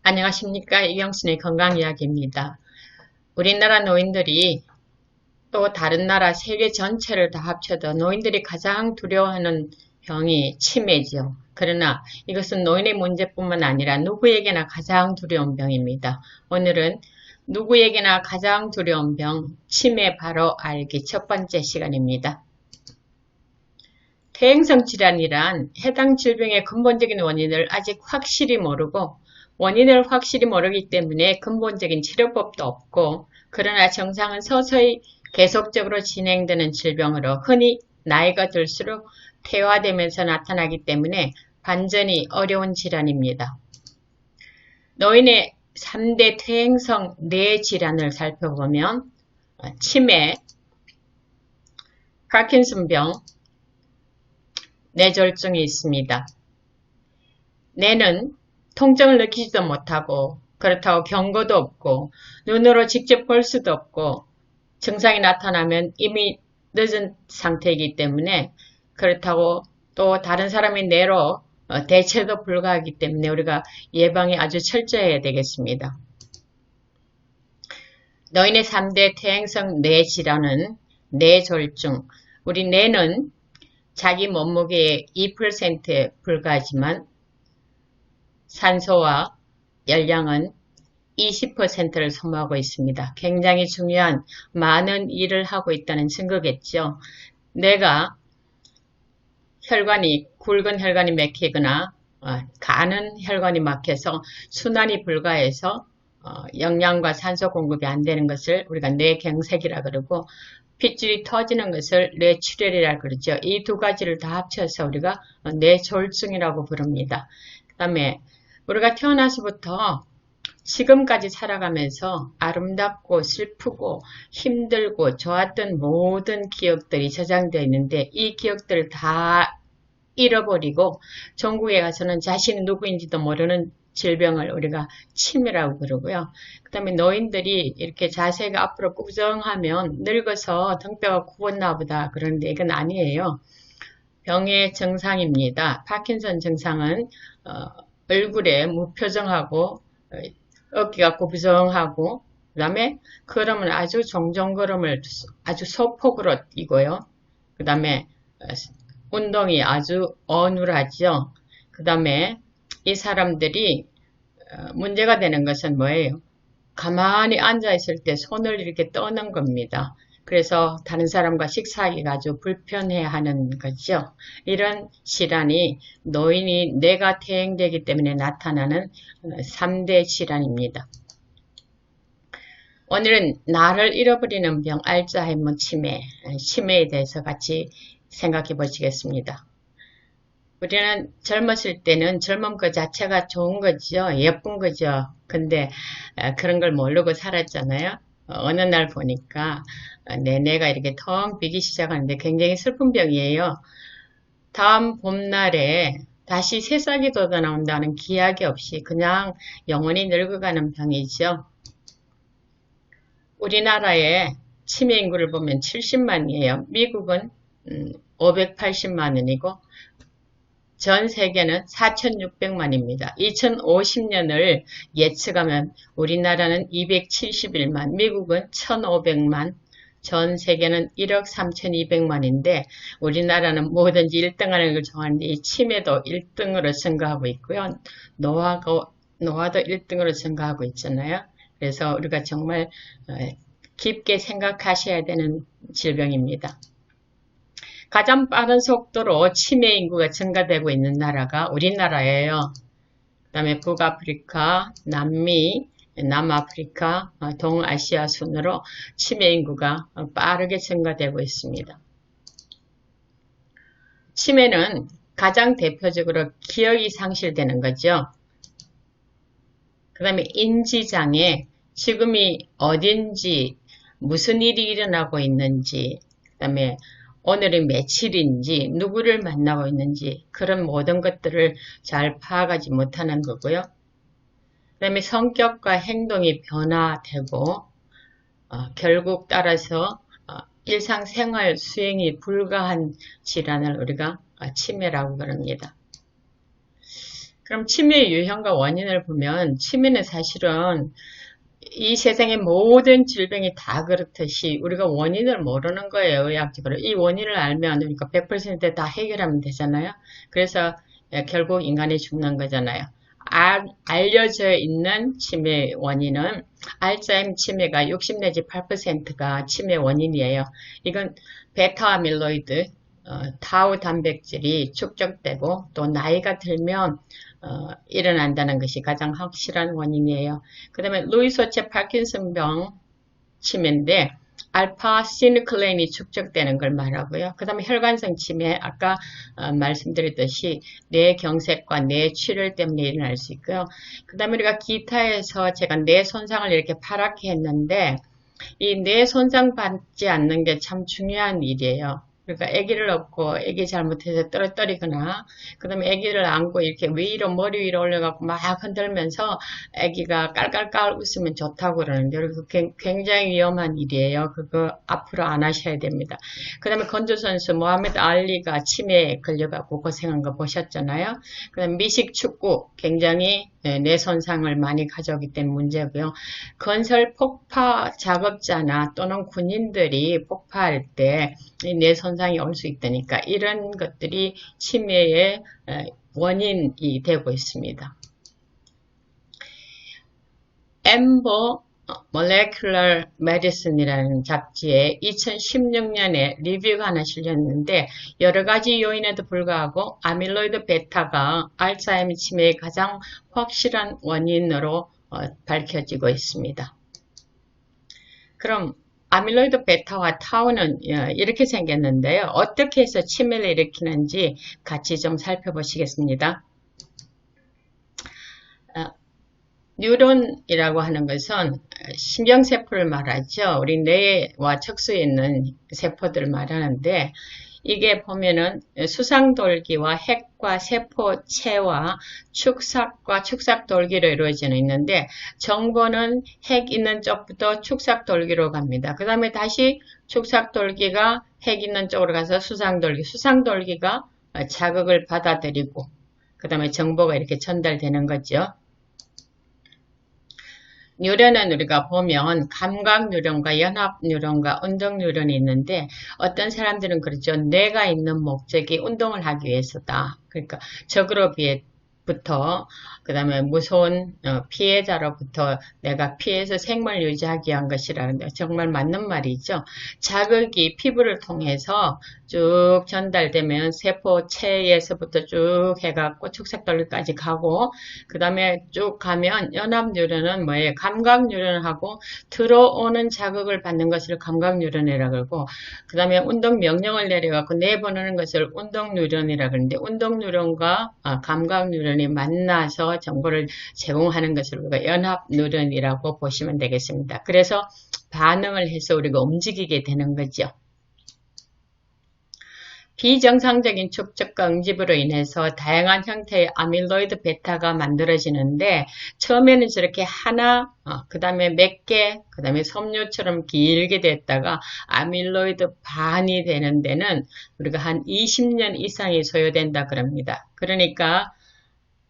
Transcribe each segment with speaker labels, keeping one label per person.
Speaker 1: 안녕하십니까. 이경순의 건강이야기입니다. 우리나라 노인들이 또 다른 나라 세계 전체를 다 합쳐도 노인들이 가장 두려워하는 병이 치매죠. 그러나 이것은 노인의 문제뿐만 아니라 누구에게나 가장 두려운 병입니다. 오늘은 누구에게나 가장 두려운 병, 치매 바로 알기 첫 번째 시간입니다. 퇴행성 질환이란 해당 질병의 근본적인 원인을 아직 확실히 모르고 원인을 확실히 모르기 때문에 근본적인 치료법도 없고 그러나 증상은 서서히 계속적으로 진행되는 질병으로 흔히 나이가 들수록 퇴화되면서 나타나기 때문에 반전이 어려운 질환입니다. 노인의 3대 퇴행성 뇌 질환을 살펴보면 치매, 파킨슨병, 뇌졸중이 있습니다. 뇌는 통증을 느끼지도 못하고 그렇다고 경고도 없고 눈으로 직접 볼 수도 없고 증상이 나타나면 이미 늦은 상태이기 때문에 그렇다고 또 다른 사람의 뇌로 대체도 불가하기 때문에 우리가 예방이 아주 철저해야 되겠습니다. 노인의 3대 퇴행성 뇌 질환은 뇌졸중. 우리 뇌는 자기 몸무게의 2%에 불과하지만 산소와 열량은 20%를 소모하고 있습니다. 굉장히 중요한 많은 일을 하고 있다는 증거겠죠. 뇌가 굵은 혈관이 막히거나 가는 혈관이 막혀서 순환이 불가해서 영양과 산소 공급이 안 되는 것을 우리가 뇌경색이라 그러고 핏줄이 터지는 것을 뇌출혈이라 그러죠. 이 두 가지를 다 합쳐서 우리가 뇌졸중이라고 부릅니다. 그 다음에 우리가 태어나서부터 지금까지 살아가면서 아름답고 슬프고 힘들고 좋았던 모든 기억들이 저장되어 있는데 이 기억들을 다 잃어버리고 종국에 가서는 자신이 누구인지도 모르는 질병을 우리가 치매라고 그러고요. 그 다음에 노인들이 이렇게 자세가 앞으로 꾸정하면 늙어서 등뼈가 굽었나 보다 그런데 이건 아니에요. 병의 증상입니다. 파킨슨 증상은 얼굴에 무표정하고 어깨가 구부정하고 그 다음에 걸음은 아주 종종 걸음을 아주 소폭으로 뛰고요. 그 다음에 운동이 아주 어눌하죠. 그 다음에 이 사람들이 문제가 되는 것은 뭐예요? 가만히 앉아 있을 때 손을 이렇게 떠는 겁니다. 그래서 다른 사람과 식사하기가 아주 불편해하는 거죠. 이런 질환이 노인이 뇌가 퇴행되기 때문에 나타나는 3대 질환입니다. 오늘은 나를 잃어버리는 병 알츠하이머 치매에 대해서 같이 생각해 보시겠습니다. 우리는 젊었을 때는 젊은 것 자체가 좋은 거죠. 예쁜 거죠. 근데 그런 걸 모르고 살았잖아요. 어느 날 보니까 내 뇌가 이렇게 텅 비기 시작하는데 굉장히 슬픈 병이에요. 다음 봄날에 다시 새싹이 돋아나온다는 기약이 없이 그냥 영원히 늙어가는 병이죠. 우리나라의 치매 인구를 보면 70만이에요. 미국은 580만원이고 전 세계는 4,600만입니다. 2050년을 예측하면 우리나라는 271만, 미국은 1,500만, 전 세계는 1억 3,200만인데 우리나라는 뭐든지 1등하는 걸 정하는데 이 치매도 1등으로 증가하고 있고요. 노화도 1등으로 증가하고 있잖아요. 그래서 우리가 정말 깊게 생각하셔야 되는 질병입니다. 가장 빠른 속도로 치매 인구가 증가되고 있는 나라가 우리나라예요. 그 다음에 북아프리카, 남미, 남아프리카, 동아시아 순으로 치매 인구가 빠르게 증가되고 있습니다. 치매는 가장 대표적으로 기억이 상실되는 거죠. 그 다음에 인지장애, 지금이 어딘지, 무슨 일이 일어나고 있는지, 그 다음에 오늘이 며칠인지, 누구를 만나고 있는지 그런 모든 것들을 잘 파악하지 못하는 거고요. 그 다음에 성격과 행동이 변화되고 결국 따라서 일상생활 수행이 불가한 질환을 우리가 치매라고 그럽니다. 그럼 치매의 유형과 원인을 보면 치매는 사실은 이 세상의 모든 질병이 다 그렇듯이 우리가 원인을 모르는 거예요. 의학적으로. 이 원인을 알면 우리가 100%다 해결하면 되잖아요. 그래서 결국 인간이 죽는 거잖아요. 알려져 있는 치매 원인은 알츠하이머 치매가 60 내지 8%가 치매 원인이에요. 이건 베타 아밀로이드, 타우 단백질이 축적되고 또 나이가 들면 일어난다는 것이 가장 확실한 원인이에요. 그 다음에 루이스 호체 파킨슨병 치매인데 알파 시누클레인이 축적되는 걸 말하고요. 그 다음에 혈관성 치매, 아까 말씀드렸듯이 뇌경색과 뇌출혈 때문에 일어날 수 있고요. 그 다음에 우리가 기타에서 제가 뇌 손상을 이렇게 파랗게 했는데 이 뇌 손상 받지 않는 게 참 중요한 일이에요. 그러니까 아기를 업고 아기 잘못해서 떨어뜨리거나 그 다음에 아기를 안고 이렇게 위로 머리 위로 올려갖고 막 흔들면서 아기가 깔깔깔 웃으면 좋다고 그러는데 그래서 굉장히 위험한 일이에요. 그거 앞으로 안 하셔야 됩니다. 그 다음에 건조 선수 모하메드 알리가 치매에 걸려갖고 고생한 거 보셨잖아요. 그 다음에 미식 축구 굉장히 뇌 손상을 많이 가져오기 때문에 문제고요. 건설 폭파 작업자나 또는 군인들이 폭파할 때 뇌 손상이 올 수 있다니까 이런 것들이 치매의 원인이 되고 있습니다. 엠버 Molecular Medicine이라는 잡지에 2016년에 리뷰가 하나 실렸는데 여러 가지 요인에도 불구하고 아밀로이드 베타가 알츠하이머 치매의 가장 확실한 원인으로 밝혀지고 있습니다. 그럼 아밀로이드 베타와 타우는 이렇게 생겼는데요. 어떻게 해서 치매를 일으키는지 같이 좀 살펴보시겠습니다. 뉴런이라고 하는 것은 신경세포를 말하죠. 우리 뇌와 척수에 있는 세포들을 말하는데 이게 보면은 수상돌기와 핵과 세포체와 축삭과 축삭돌기로 이루어져 있는데 정보는 핵 있는 쪽부터 축삭돌기로 갑니다. 그 다음에 다시 축삭돌기가 핵 있는 쪽으로 가서 수상돌기, 수상돌기가 자극을 받아들이고 그 다음에 정보가 이렇게 전달되는 거죠. 뉴런은 우리가 보면 감각 뉴런과 연합 뉴런과 운동 뉴런이 있는데 어떤 사람들은 그렇죠. 뇌가 있는 목적이 운동을 하기 위해서다. 그러니까 적으로부터 그 다음에 무서운 피해자로부터 내가 피해서 생명을 유지하기 위한 것이라는데 정말 맞는 말이죠. 자극이 피부를 통해서 쭉 전달되면 세포체에서부터 쭉 해갖고 축삭돌기까지 가고 그 다음에 쭉 가면 연합 뉴런은 뭐예요? 감각 뉴런하고 들어오는 자극을 받는 것을 감각 뉴런이라고 그러고 그 다음에 운동 명령을 내려갖고 내보내는 것을 운동 뉴런이라고 그러는데 운동 뉴런과 감각 뉴런이 만나서 정보를 제공하는 것을 우리가 연합 뉴런이라고 보시면 되겠습니다. 그래서 반응을 해서 우리가 움직이게 되는 거죠. 비정상적인 축적과 응집으로 인해서 다양한 형태의 아밀로이드 베타가 만들어지는데 처음에는 저렇게 하나, 그 다음에 몇 개, 그 다음에 섬유처럼 길게 됐다가 아밀로이드 반이 되는 데는 우리가 한 20년 이상이 소요된다 그럽니다. 그러니까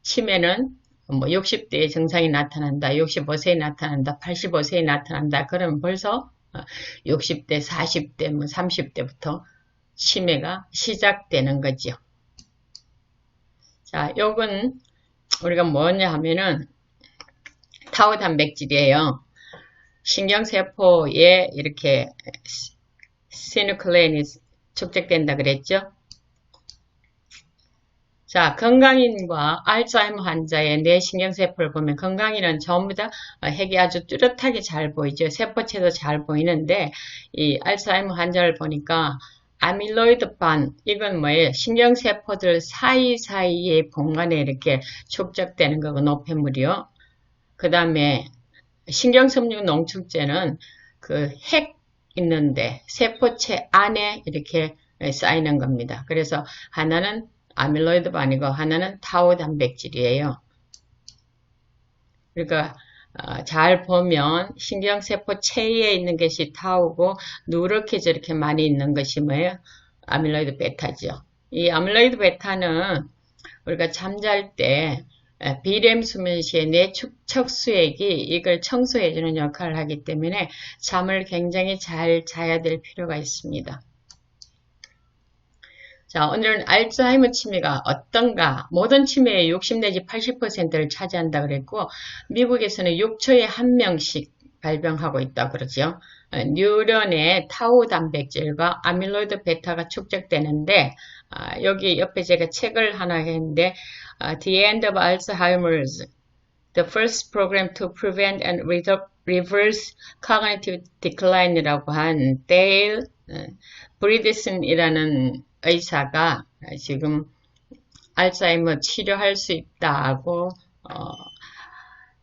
Speaker 1: 치매는 뭐 60대에 증상이 나타난다, 65세에 나타난다, 85세에 나타난다. 그러면 벌써 60대, 40대, 뭐 30대부터 치매가 시작되는 거죠. 자, 요건 우리가 뭐냐 하면은 타우 단백질이에요. 신경세포에 이렇게 시누클레인이 축적된다 그랬죠. 자, 건강인과 알츠하이머 환자의 뇌신경세포를 보면 건강인은 전부 다 핵이 아주 뚜렷하게 잘 보이죠. 세포체도 잘 보이는데 이 알츠하이머 환자를 보니까 아밀로이드 반, 이건 뭐예요? 신경세포들 사이사이의 공간에 이렇게 축적되는 거고 노폐물이요. 그 다음에 신경섬유 농축제는 그 핵 있는데 세포체 안에 이렇게 쌓이는 겁니다. 그래서 하나는 아밀로이드 반이고 하나는 타우 단백질이에요. 그러니까 잘 보면 신경세포 체에 있는 것이 타우고 누렇게 저렇게 많이 있는 것이 뭐예요? 아밀로이드 베타죠. 이 아밀로이드 베타는 우리가 잠잘 때 비렘 수면 시에 뇌 척수액이 이걸 청소해주는 역할을 하기 때문에 잠을 굉장히 잘 자야 될 필요가 있습니다. 자, 오늘은 알츠하이머 치매가 어떤가? 모든 치매의 60 내지 80%를 차지한다 그랬고, 미국에서는 6초에 1명씩 발병하고 있다고 그러죠. 뉴런의 타우 단백질과 아밀로이드 베타가 축적되는데, 여기 옆에 제가 책을 하나 했는데, The End of Alzheimer's, The First Program to Prevent and Reverse Cognitive Decline이라고 한 데일 브리드슨이라는 의사가 지금 알츠하이머 치료할 수 있다고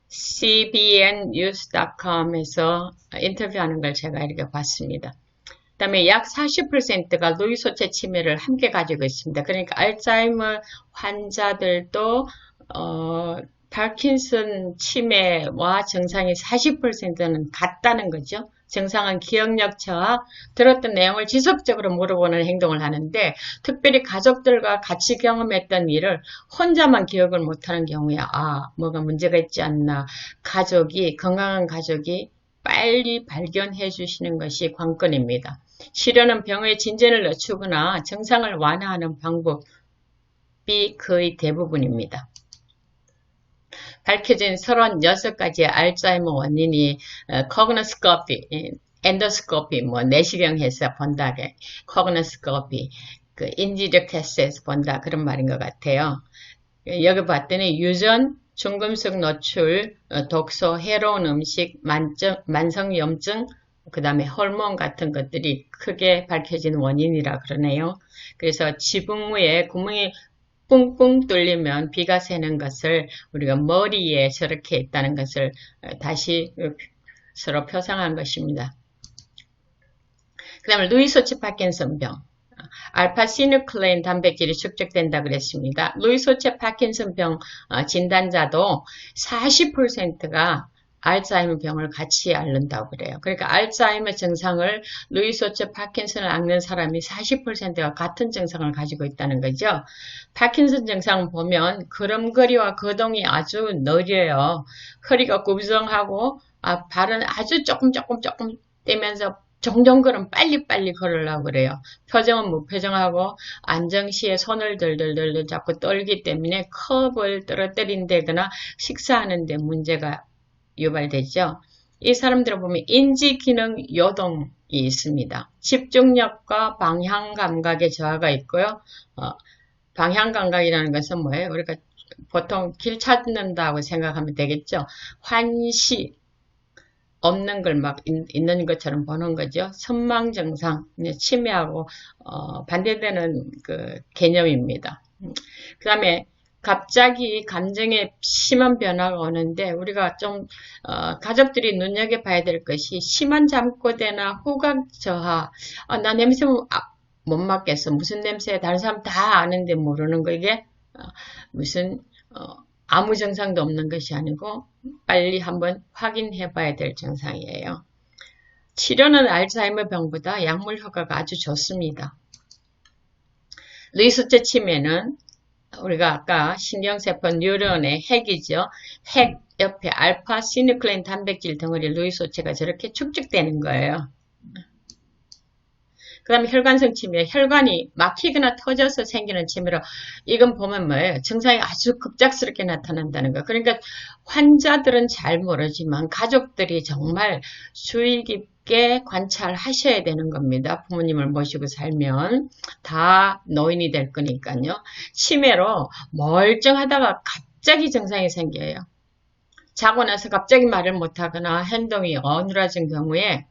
Speaker 1: cbnnews.com에서 인터뷰하는 걸 제가 이렇게 봤습니다. 그 다음에 약 40%가 루이소체 치매를 함께 가지고 있습니다. 그러니까 알츠하이머 환자들도 파킨슨 치매와 증상이 40%는 같다는 거죠. 증상은 기억력 저하, 들었던 내용을 지속적으로 물어보는 행동을 하는데 특별히 가족들과 같이 경험했던 일을 혼자만 기억을 못하는 경우에 뭐가 문제가 있지 않나, 건강한 가족이 빨리 발견해 주시는 것이 관건입니다. 치료는 병의 진전을 늦추거나 증상을 완화하는 방법이 거의 대부분입니다. 밝혀진 36가지의 알츠하이머 원인이 코그노스코피, 엔도스코피, 내시경해서 본다게, 코그노스코피, 인지력 테스트에서 본다 그런 말인 것 같아요. 여기 봤더니 유전, 중금속 노출, 독소, 해로운 음식, 만성염증, 그 다음에 호르몬 같은 것들이 크게 밝혀진 원인이라 그러네요. 그래서 지붕 위에 구멍이 뿡뿡 뚫리면 비가 새는 것을 우리가 머리에 저렇게 있다는 것을 다시 서로 표상한 것입니다. 그 다음에 루이소치 파킨슨병, 알파시누클레인 단백질이 축적된다 그랬습니다. 루이소치 파킨슨병 진단자도 40%가 알츠하이머 병을 같이 앓는다고 그래요. 그러니까 알츠하이머 증상을 루이소체 파킨슨을 앓는 사람이 40%가 같은 증상을 가지고 있다는 거죠. 파킨슨 증상을 보면 걸음걸이와 거동이 아주 느려요. 허리가 구부정하고 발은 아주 조금 떼면서 종종 걸음 빨리빨리 걸으려고 그래요. 표정은 무표정하고 안정시에 손을 들들들 자꾸 떨기 때문에 컵을 떨어뜨린다거나 식사하는 데 문제가 유발되죠. 이 사람들을 보면 인지기능 요동이 있습니다. 집중력과 방향감각의 저하가 있고요. 방향감각이라는 것은 뭐예요? 우리가 보통 길 찾는다고 생각하면 되겠죠. 환시, 없는 걸 막 있는 것처럼 보는 거죠. 선망 증상, 치매하고 반대되는 그 개념입니다. 그 다음에 갑자기 감정에 심한 변화가 오는데 우리가 좀 가족들이 눈여겨봐야 될 것이 심한 잠꼬대나 후각 저하, 나 냄새 못 맡겠어. 무슨 냄새 다른 사람 다 아는데 모르는 거 이게 무슨 아무 증상도 없는 것이 아니고 빨리 한번 확인해 봐야 될 증상이에요. 치료는 알츠하이머 병보다 약물 효과가 아주 좋습니다. 루이소체 치매는 우리가 아까 신경세포 뉴런의 핵이죠. 핵 옆에 알파 시누클레인 단백질 덩어리 루이소체가 저렇게 축적되는 거예요. 그 다음에 혈관성 치매, 혈관이 막히거나 터져서 생기는 치매로 이건 보면 뭐예요? 증상이 아주 급작스럽게 나타난다는 거. 그러니까 환자들은 잘 모르지만 가족들이 정말 주의 깊게 관찰하셔야 되는 겁니다. 부모님을 모시고 살면 다 노인이 될 거니까요. 치매로 멀쩡하다가 갑자기 증상이 생겨요. 자고 나서 갑자기 말을 못하거나 행동이 어눌해진 경우에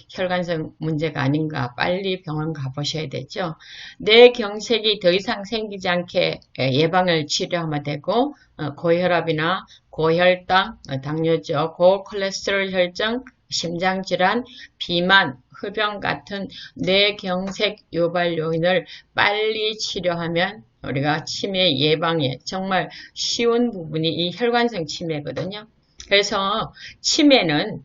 Speaker 1: 혈관성 문제가 아닌가 빨리 병원 가보셔야 되죠. 뇌경색이 더 이상 생기지 않게 예방을 치료하면 되고 고혈압이나 고혈당, 당뇨죠, 고콜레스테롤 혈증, 심장질환, 비만, 흡연 같은 뇌경색 유발 요인을 빨리 치료하면 우리가 치매 예방에 정말 쉬운 부분이 이 혈관성 치매거든요. 그래서 치매는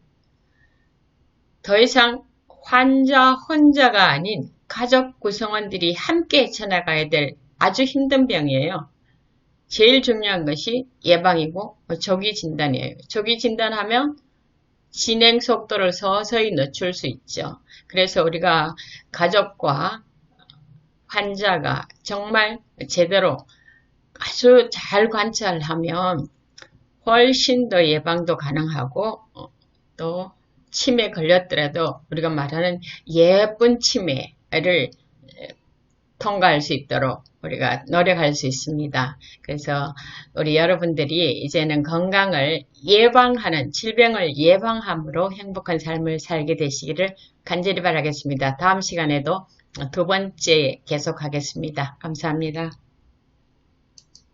Speaker 1: 더 이상 환자 혼자가 아닌 가족 구성원들이 함께 헤쳐나가야 될 아주 힘든 병이에요. 제일 중요한 것이 예방이고 조기 진단이에요. 조기 진단하면 진행 속도를 서서히 늦출 수 있죠. 그래서 우리가 가족과 환자가 정말 제대로 아주 잘 관찰하면 훨씬 더 예방도 가능하고 또 치매 걸렸더라도 우리가 말하는 예쁜 치매를 통과할 수 있도록 우리가 노력할 수 있습니다. 그래서 우리 여러분들이 이제는 건강을 예방하는, 질병을 예방함으로 행복한 삶을 살게 되시기를 간절히 바라겠습니다. 다음 시간에도 두 번째 계속하겠습니다. 감사합니다.